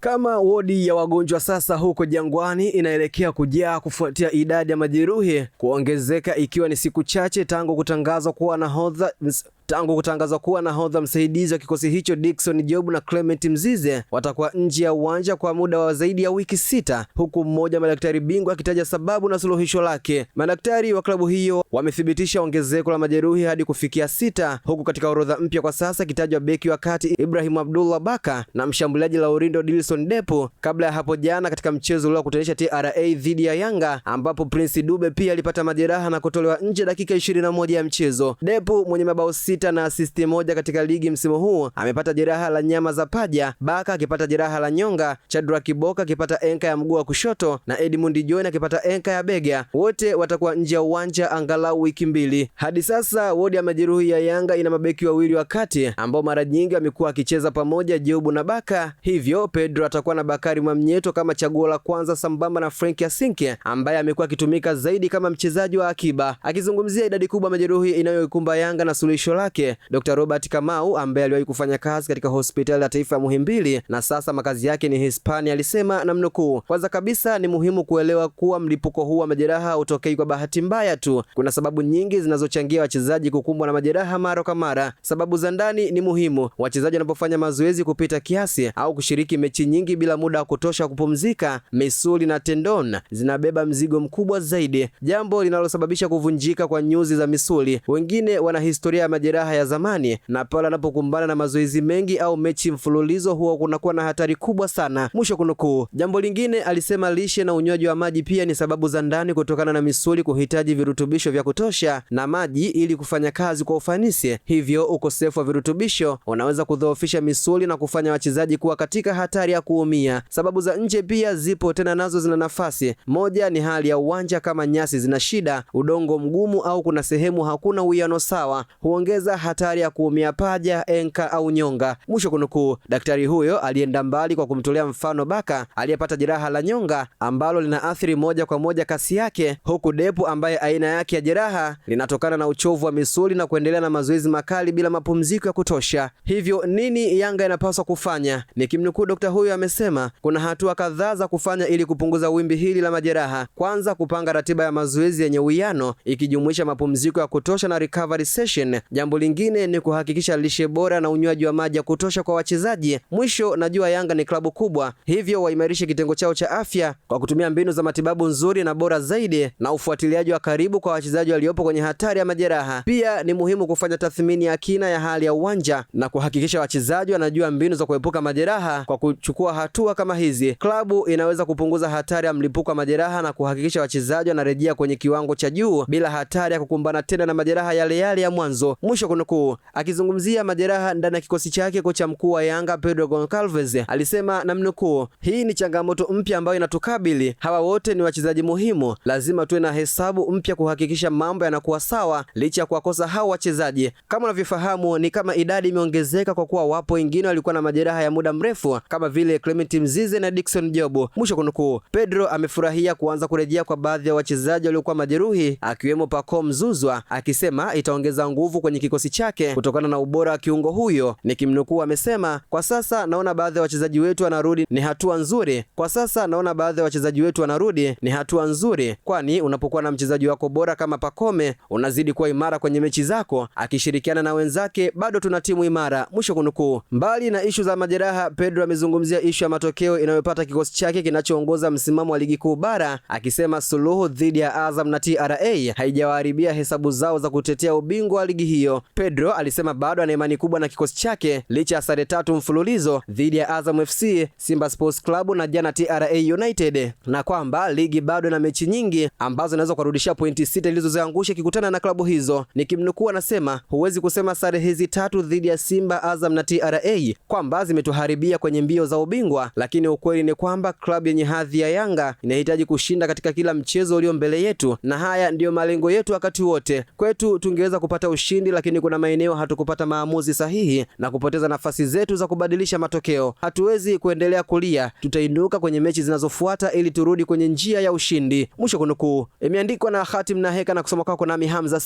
Kama wodi ya wagonjwa sasa huko Jangwani inaelekea kujaa kufuatia idadi ya majeruhi kuongezeka, ikiwa ni siku chache tangu kutangazwa kuwa nahodha msaidizi wa kikosi hicho Dickson Job na Clement Mzize watakuwa nje ya uwanja kwa muda wa zaidi ya wiki 6, huku mmoja madaktari bingwa akitaja sababu na suluhisho lake. Madaktari wa klabu hiyo wamethibitisha ongezeko la majeruhi hadi kufikia 6, huku katika orodha mpya kwa sasa kitajwa beki wa kati Ibrahim Abdullah Baka na mshambuliaji Laurindo Dilson Depo, kabla ya hapo jana katika mchezo uliokutanisha TRA dhidi ya Yanga ambapo Prince Dube pia alipata majeraha na kutolewa nje dakika 21 ya mchezo. Depo mwenye mabao 6 na asisti moja katika ligi msimu huu amepata jeraha la nyama za paja, Baka akipata jeraha la nyonga, Chadra Kiboka akipata enka ya mguu wa kushoto na Edmund Joyner akipata enka ya bega. Wote watakuwa nje ya uwanja angalau wiki 2. Hadi sasa wodi ya majeruhi ya Yanga ina mabeki wawili wa kati ambao mara nyingi amekuwa akicheza pamoja, Job na Baka. Hivyo Pedro atakuwa na Bakari Mwamnyeto kama chaguo la kwanza sambamba na Frank Yasinke ambaye amekuwa akitumika zaidi kama mchezaji wa akiba. Akizungumzia idadi kubwa majeruhi inayoikumba Yanga na suluhisho lake, Dr. Robert Kamau ambaye aliwahi kufanya kazi katika hospitali ya taifa ya Muhimbili na sasa makazi yake ni Hispania alisema, namnukuu, kwanza kabisa ni muhimu kuelewa kuwa mlipuko huu wa majeraha hutokei kwa bahati mbaya tu. Kuna sababu nyingi zinazochangia wachezaji kukumbwa na majeraha mara kwa mara. Sababu za ndani ni muhimu. Wachezaji wanapofanya mazoezi kupita kiasi au kushiriki mechi nyingi bila muda wa kutosha kupumzika, misuli na tendon zinabeba mzigo mkubwa zaidi, jambo linalosababisha kuvunjika kwa nyuzi za misuli. Wengine wana historia ya majeraha ya zamani na pale wanapokumbana na mazoezi mengi au mechi mfululizo huwa kunakuwa na hatari kubwa sana, mwisho kunukuu. Jambo lingine alisema, lishe na unywaji wa maji pia ni sababu za ndani, kutokana na misuli kuhitaji virutubisho vya kutosha na maji ili kufanya kazi kwa ufanisi. Hivyo ukosefu wa virutubisho unaweza kudhoofisha misuli na kufanya wachezaji kuwa katika hatari ya kuumia. Sababu za nje pia zipo, tena nazo zina nafasi. Moja ni hali ya uwanja, kama nyasi zina shida, udongo mgumu au kuna sehemu hakuna uwiano sawa, huongeza hatari ya kuumia paja, enka au nyonga, mwisho kunukuu. Daktari huyo alienda mbali kwa kumtolea mfano Baka aliyepata jeraha la nyonga ambalo linaathiri moja kwa moja kasi yake, huku Depo ambaye aina yake ya jeraha linatokana na uchovu wa misuli na kuendelea na mazoezi makali bila mapumziko ya kutosha. Hivyo nini Yanga inapaswa kufanya? Nikimnukuu daktari huyo amesema, kuna hatua kadhaa za kufanya ili kupunguza wimbi hili la majeraha. Kwanza, kupanga ratiba ya mazoezi yenye uwiano ikijumuisha mapumziko ya kutosha na recovery session. Jambo lingine ni kuhakikisha lishe bora na unywaji wa maji ya kutosha kwa wachezaji. Mwisho, najua Yanga ni klabu kubwa, hivyo waimarishe kitengo chao cha afya kwa kutumia mbinu za matibabu nzuri na bora zaidi na ufuatiliaji wa karibu kwa wachezaji waliopo kwenye hatari ya majeraha. Pia ni muhimu kufanya tathmini ya kina ya hali ya uwanja na kuhakikisha wachezaji wanajua mbinu za kuepuka majeraha. Kwa kuchukua hatua kama hizi, klabu inaweza kupunguza hatari ya mlipuko wa majeraha na kuhakikisha wachezaji wanarejea kwenye kiwango cha juu bila hatari ya kukumbana tena na majeraha yale yale ya mwanzo, mwisho kunukuu. Akizungumzia majeraha ndani ya kikosi chake, kocha mkuu wa Yanga Pedro Goncalves alisema, namnukuu, hii ni changamoto mpya ambayo inatukabili. Hawa wote ni wachezaji muhimu, lazima tuwe na hesabu mpya kuhakikisha mambo yanakuwa sawa licha ya kuwakosa hao wachezaji. Kama unavyofahamu, ni kama idadi imeongezeka kwa kuwa wapo wengine walikuwa na majeraha ya muda mrefu kama vile Clement Mzize na Dickson Job, mwisho kunukuu. Pedro amefurahia kuanza kurejea kwa baadhi ya wachezaji waliokuwa majeruhi akiwemo Pacome Zouzoua, akisema itaongeza nguvu kwenye kikosi chake kutokana na ubora wa kiungo huyo. Nikimnukuu amesema, kwa sasa naona baadhi ya wachezaji wetu wanarudi, ni hatua nzuri. Ni hatua nzuri, kwani unapokuwa na mchezaji wako bora kama Pacome unazidi kuwa imara kwenye mechi zako, akishirikiana na wenzake bado tuna timu imara, mwisho kunukuu. Mbali na ishu za majeraha, Pedro amezungumzia ishu ya matokeo inayopata kikosi chake kinachoongoza msimamo wa ligi kuu bara, akisema suluhu dhidi ya Azam na TRA haijawaharibia hesabu zao za kutetea ubingwa wa ligi hiyo. Pedro alisema bado ana imani kubwa na kikosi chake licha ya sare 3 mfululizo dhidi ya Azam FC, Simba Sports Club na jana TRA United, na kwamba ligi bado na mechi nyingi ambazo inaweza kurudishia pointi 6 ilizoziangusha kikutana na klabu hizo. Nikimnukuu anasema, huwezi kusema sare hizi 3 dhidi ya Simba, Azam na TRA kwamba zimetuharibia kwenye mbio za ubingwa, lakini ukweli ni kwamba klabu yenye hadhi ya Yanga inahitaji kushinda katika kila mchezo ulio mbele yetu, na haya ndiyo malengo yetu wakati wote. Kwetu tungeweza kupata ushindi, lakini kuna maeneo hatukupata maamuzi sahihi na kupoteza nafasi zetu za kubadilisha matokeo. Hatuwezi kuendelea kulia, tutainuka kwenye mechi zinazofuata ili turudi kwenye njia ya ushindi, mwisho kunukuu. Imeandikwa na Khatim Naheka na kusoma kwako nami Hamza.